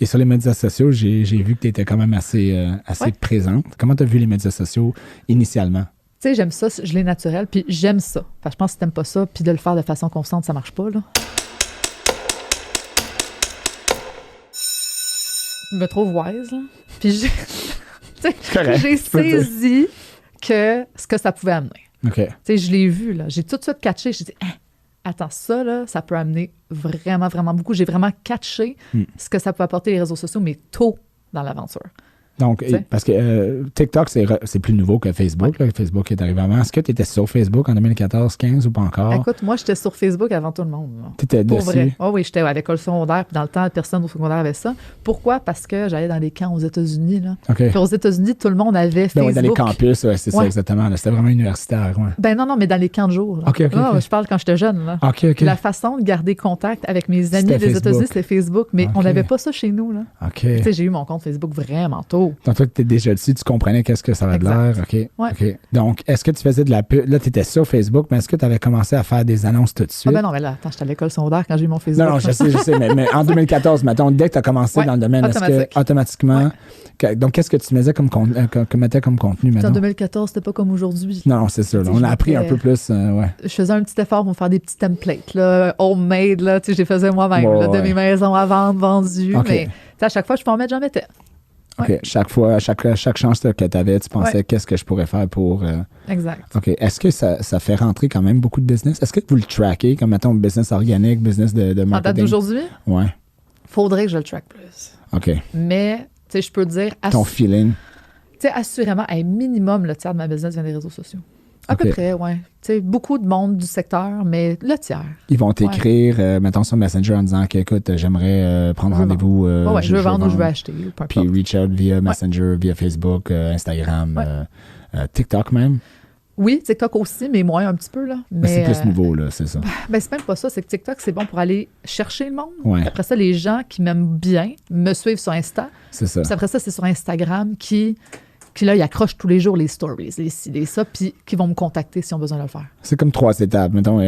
Et sur les médias sociaux, j'ai vu que tu étais quand même assez présente. Comment tu as vu les médias sociaux initialement? Tu sais, j'aime ça, je l'ai naturel, puis j'aime ça. Fait que je pense que si t'aimes pas ça, puis de le faire de façon constante, ça marche pas, là. Je me trouve wise, là. Puis j'ai saisi ce que ça pouvait amener. OK. Tu sais, je l'ai vu, là. J'ai tout de suite catché. J'ai dit, attends, ça, là, ça peut amener vraiment, vraiment beaucoup. J'ai vraiment catché ce que ça peut apporter les réseaux sociaux, mais tôt dans l'aventure. Donc, parce que TikTok, c'est plus nouveau que Facebook. Ouais. Là. Facebook est arrivé avant. Est-ce que tu étais sur Facebook en 2014-15 ou pas encore? Écoute, moi, j'étais sur Facebook avant tout le monde. Tu étais dessus? Vrai. Oh oui, j'étais à l'école secondaire, puis dans le temps, personne au secondaire avait ça. Pourquoi? Parce que j'allais dans les camps aux États-Unis. Là. OK. Puis aux États-Unis, tout le monde avait Facebook. Dans les campus, c'est ça exactement. Là. C'était vraiment universitaire. Ouais. Ben non, mais dans les camps de jour. Là. OK. Je parle quand j'étais jeune. Là. OK. La façon de garder contact avec mes amis des États-Unis, c'était Facebook. Mais on n'avait pas ça chez nous. Là. OK. Tu sais, j'ai eu mon compte Facebook vraiment tôt. Donc, toi, tu es déjà dessus, tu comprenais qu'est-ce que ça avait de l'air. OK. Ouais. OK. Donc, est-ce que tu faisais de la pub? Là, tu étais sur Facebook, mais est-ce que tu avais commencé à faire des annonces tout de suite? Ah ben non, mais là, attends, j'étais à l'école secondaire quand j'ai eu mon Facebook. Non, je sais, mais en 2014, mettons, dès que tu as commencé dans le domaine, est-ce que automatiquement... Donc, qu'est-ce que tu mettais comme contenu maintenant? En 2014, c'était pas comme aujourd'hui. Non, c'est sûr. On a appris un peu plus, Je faisais un petit effort pour faire des petits templates, là, homemade, là, tu sais, je les faisais moi-même, de mes maisons à vendre, vendues, mais à chaque fois, je peux en mettre, j'en mettais. OK. Chaque fois, chaque chance que tu avais, tu pensais qu'est-ce que je pourrais faire pour... Exact. OK. Est-ce que ça fait rentrer quand même beaucoup de business? Est-ce que vous le traquez, comme mettons business organique, business de marketing? En date d'aujourd'hui? Ouais. Faudrait que je le track plus. OK. Mais, tu sais, je peux dire... Ton feeling? Tu sais, assurément, un minimum, le tiers de ma business vient des réseaux sociaux. À peu près, oui. Tu sais, beaucoup de monde du secteur, mais le tiers. Ils vont t'écrire, mettons sur Messenger en disant que, écoute, j'aimerais prendre rendez-vous. Je veux vendre ou je veux acheter. Puis reach out via Messenger, via Facebook, Instagram, TikTok même. Oui, TikTok aussi, mais moins un petit peu, là. Mais c'est plus nouveau, là, c'est ça. Ben, c'est même pas ça. C'est que TikTok, c'est bon pour aller chercher le monde. Ouais. Après ça, les gens qui m'aiment bien me suivent sur Insta. C'est ça. Puis après ça, c'est sur Instagram qui là, ils accrochent tous les jours les stories, les ci, les ça, puis qui vont me contacter si on a besoin de le faire. C'est comme 3 étapes. Mettons,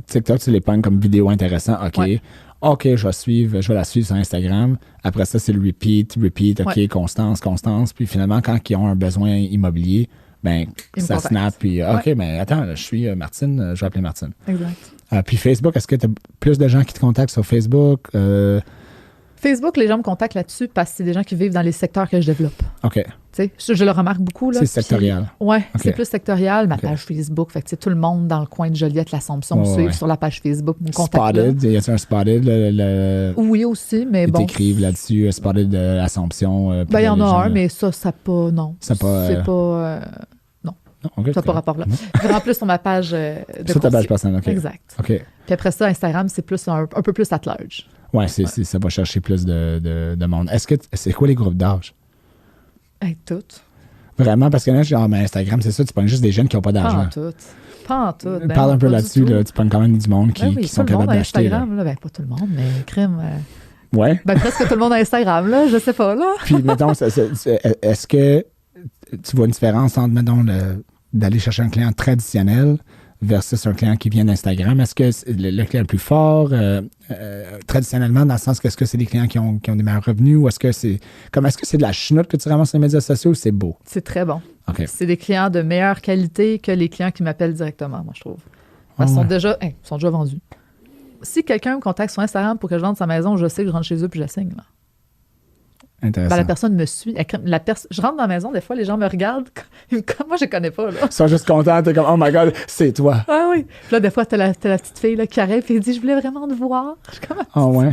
TikTok, tu les pognes comme vidéo intéressant. OK. Ouais. OK, je vais la suivre sur Instagram. Après ça, c'est le repeat. OK, constance. Puis finalement, quand ils ont un besoin immobilier, ben ça snap. Puis OK, mais attends, je suis Martine, je vais appeler Martine. Exact. Puis Facebook, est-ce que tu as plus de gens qui te contactent sur Facebook? Facebook, les gens me contactent là-dessus parce que c'est des gens qui vivent dans les secteurs que je développe. OK. Tu sais, je le remarque beaucoup. Là, c'est sectoriel. Oui, c'est plus sectoriel. Ma page Facebook, fait que tout le monde dans le coin de Joliette, l'Assomption me suit sur la page Facebook, me contacte. Spotted, y a-t-il un Spotted? Oui, aussi, mais bon. Ils t'écrivent là-dessus, Spotted de l'Assomption. Ben, il y en a un, mais ça pas... Non. C'est pas... non. Okay, ça n'a pas rapport là. Vraiment plus sur ma page de sur ta page personnelle, OK. Exact. OK. Puis après ça, Instagram, c'est plus un peu plus at large. Oui, ça va chercher plus de monde. C'est quoi les groupes d'âge? Toutes. Vraiment, parce que là, genre, Instagram, c'est ça, tu prends juste des jeunes qui n'ont pas d'argent. Pas en tout. Parle un peu là-dessus, là, tu prends quand même du monde qui sont capables d'acheter. Instagram, là, pas tout le monde, mais crème. Ouais. Ben, presque tout le monde a Instagram, là, je sais pas, là. Puis, mettons, est-ce que tu vois une différence entre, mettons, d'aller chercher un client traditionnel versus un client qui vient d'Instagram? Est-ce que le client le plus fort, traditionnellement, dans le sens qu'est-ce que c'est des clients qui ont des meilleurs revenus, ou est-ce que c'est de la chenoute que tu ramasses sur les médias sociaux, ou c'est beau? C'est très bon. Okay. C'est des clients de meilleure qualité que les clients qui m'appellent directement, moi, je trouve. Parce qu'ils sont déjà vendus. Si quelqu'un me contacte sur Instagram pour que je vende sa maison, je sais que je rentre chez eux puis je la signe, là. Intéressant. Ben, la personne me suit. Je rentre dans la maison, des fois, les gens me regardent. Moi, je ne connais pas. Là. Ils sont juste contents. T'es comme, oh my God, c'est toi. Ah oui. Puis là, des fois, t'as la petite fille là, qui arrive et dit, je voulais vraiment te voir. Ah ouais.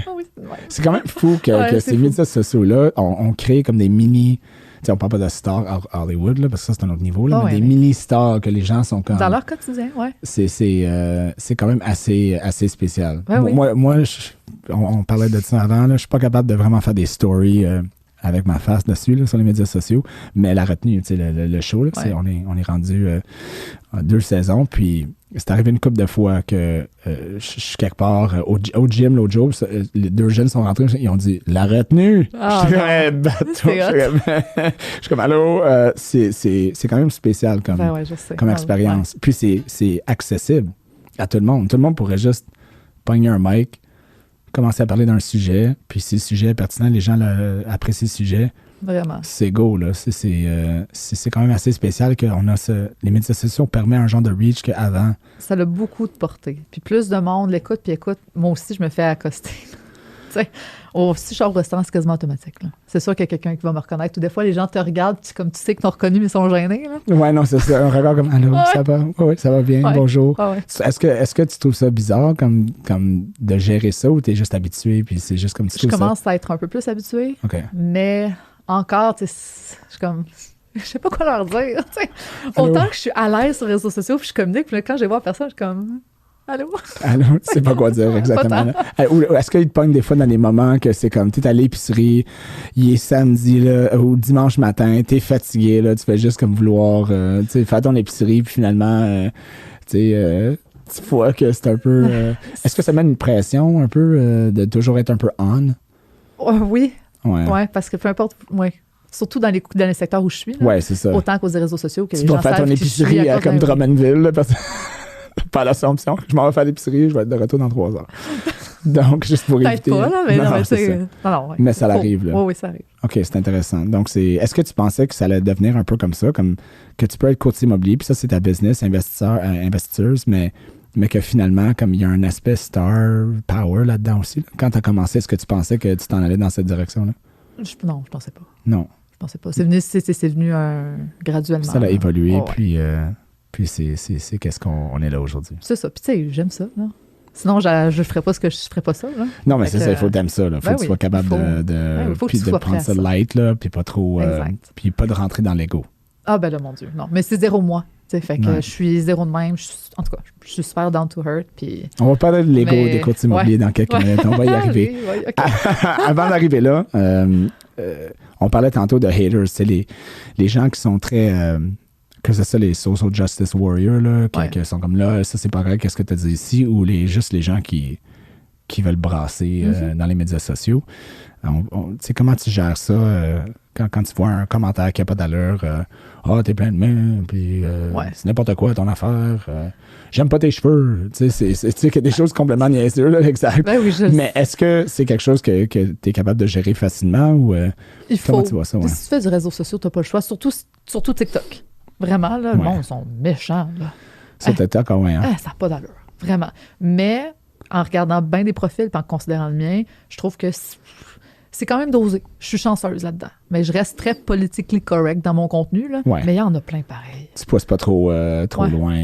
C'est quand même fou que ces médias sociaux-là, on crée comme des mini... T'sais, on parle pas de stars Hollywood, là, parce que ça, c'est un autre niveau, là, mais des mini-stars que les gens sont comme... Dans leur quotidien, oui. C'est quand même assez spécial. Ouais, moi on parlait de ça avant, là, je suis pas capable de vraiment faire des stories avec ma face dessus là, sur les médias sociaux, mais la retenue, le show, là, on est rendu 2 saisons, puis c'est arrivé une couple de fois que je suis quelque part au gym l'autre jour, les 2 jeunes sont rentrés, ils ont dit « La retenue! Ah, » Je suis comme « Allô? » C'est quand même spécial comme expérience. Puis c'est accessible à tout le monde. Tout le monde pourrait juste pogner un mic commencer à parler d'un sujet, puis si le sujet est pertinent, les gens apprécient le sujet. Vraiment. C'est go, là. C'est quand même assez spécial qu'on a les médias sociaux permettent un genre de reach qu'avant. Ça a beaucoup de portée. Puis plus de monde l'écoute, puis écoute, moi aussi, je me fais accoster. Si je sors au restaurant, c'est quasiment automatique. Là. C'est sûr qu'il y a quelqu'un qui va me reconnaître. Ou des fois, les gens te regardent, comme tu sais qu'ils t'ont reconnu, mais ils sont gênés. Là. Ouais, non, c'est ça. Un regard comme allô, ça va? Oui, ça va bien, bonjour. Ouais. Est-ce que tu trouves ça bizarre comme de gérer ça ou t'es juste habitué puis c'est juste comme tu trouves ça? Je commence à être un peu plus habituée. OK. Mais encore, je suis comme. Je sais pas quoi leur dire. Autant que je suis à l'aise sur les réseaux sociaux, puis je communique, puis là, quand je les vois en personne, je suis comme. Allô? Allô, tu sais pas quoi dire exactement. Ou est-ce qu'il te pogne des fois dans des moments que c'est comme, t'es à l'épicerie, il est samedi, là, ou dimanche matin, t'es fatigué, là, tu fais juste comme vouloir, faire ton épicerie, puis finalement, tu vois que c'est un peu... est-ce que ça met une pression un peu de toujours être un peu on? Oui. Ouais, parce que peu importe... Ouais. Surtout dans les secteurs où je suis. Là, ouais, c'est ça. Autant qu'aux réseaux sociaux. Que tu les gens vas faire ton épicerie comme Drummondville, là, parce que... Pas l'Assomption. Je m'en vais faire l'épicerie, je vais être de retour dans 3 heures. Donc, juste pour éviter... Peut-être pas, là, mais non, mais c'est... Non, mais ça arrive, là. Oui, ça arrive. OK, c'est intéressant. Donc, est-ce que tu pensais que ça allait devenir un peu comme ça, comme que tu peux être courtier immobilier, puis ça, c'est ta business, investisseuse, mais que finalement, comme il y a un aspect star power là-dedans aussi, là. Quand tu as commencé, est-ce que tu pensais que tu t'en allais dans cette direction-là? Non, je pensais pas. Non. Je pensais pas. C'est venu graduellement. Ça a évolué, puis c'est qu'est-ce qu'on est là aujourd'hui. C'est ça. Puis tu sais, j'aime ça, là. Sinon, je ferais pas je ferais pas ça, là. Non, mais c'est ça, il faut que t'aimes ça, là. Faut que tu sois capable de prendre ça light, là, puis pas trop... puis pas de rentrer dans l'ego. Ah ben là, mon Dieu, non. Mais c'est 0 mois. Fait que je suis 0 de même. En tout cas, je suis super down to earth. Puis... On va parler de l'ego des courtiers immobiliers dans quelques minutes. On va y arriver. Oui, okay. Avant d'arriver là, on parlait tantôt de haters. C'est les gens qui sont très... que c'est ça, les social justice warriors, là, qui sont comme là, ça c'est pas vrai, qu'est-ce que tu as dit ici, ou juste les gens qui veulent brasser dans les médias sociaux. Tu sais, comment tu gères ça quand tu vois un commentaire qui n'a pas d'allure, t'es plein de mains, puis c'est n'importe quoi ton affaire, j'aime pas tes cheveux, tu sais, qu'il y a des choses complètement niaiseuses, là, exact. Ben oui, mais est-ce que c'est quelque chose que tu es capable de gérer facilement, ou comment tu vois ça? Ouais? Si tu fais du réseau social, tu n'as pas le choix, surtout TikTok. Vraiment, là, le monde, ils sont méchants. Là. Ça TikTok, ouais. Hein? Ça n'a pas d'allure. Vraiment. Mais en regardant bien des profils et en considérant le mien, je trouve que c'est quand même dosé. Je suis chanceuse là-dedans. Mais je reste très politically correct dans mon contenu. Là. Ouais. Mais il y en a plein pareil. Tu pousses pas trop loin.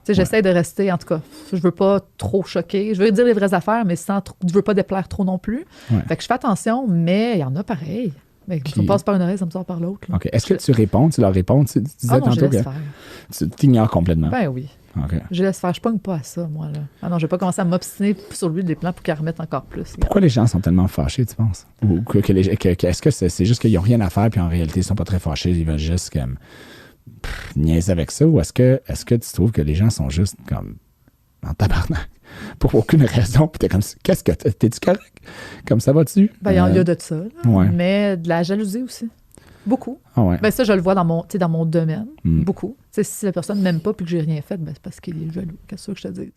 J'essaie de rester, en tout cas, je veux pas trop choquer. Je veux dire les vraies affaires, mais je veux pas déplaire trop non plus. Ouais. Fait que je fais attention, mais il y en a pareil. Mais ça me passe par une oreille, ça me sort par l'autre. OK. Est-ce que tu réponds? Tu leur réponds? Tu disais tantôt je laisse faire. Tu t'ignores complètement. Ben oui. Okay. Je laisse faire. Je pogne pas à ça, moi. Là. Ah non, je vais pas commencer à m'obstiner sur lui des plans pour qu'il remette encore plus. Pourquoi les gens sont tellement fâchés, tu penses? Ou est-ce que c'est juste qu'ils n'ont rien à faire puis en réalité, ils sont pas très fâchés, ils veulent juste comme niaiser avec ça? Ou est-ce que tu trouves que les gens sont juste comme en tabarnak? Pour aucune raison, puis t'es comme, qu'est-ce que t'es-tu correct? Comme ça va-tu? Ben, il y a de ça, mais de la jalousie aussi. Beaucoup. Ah ouais. Ben ça, je le vois dans mon domaine. Beaucoup. T'sais, si la personne ne m'aime pas puis que j'ai rien fait, ben c'est parce qu'il est jaloux. Qu'est-ce que je te dis?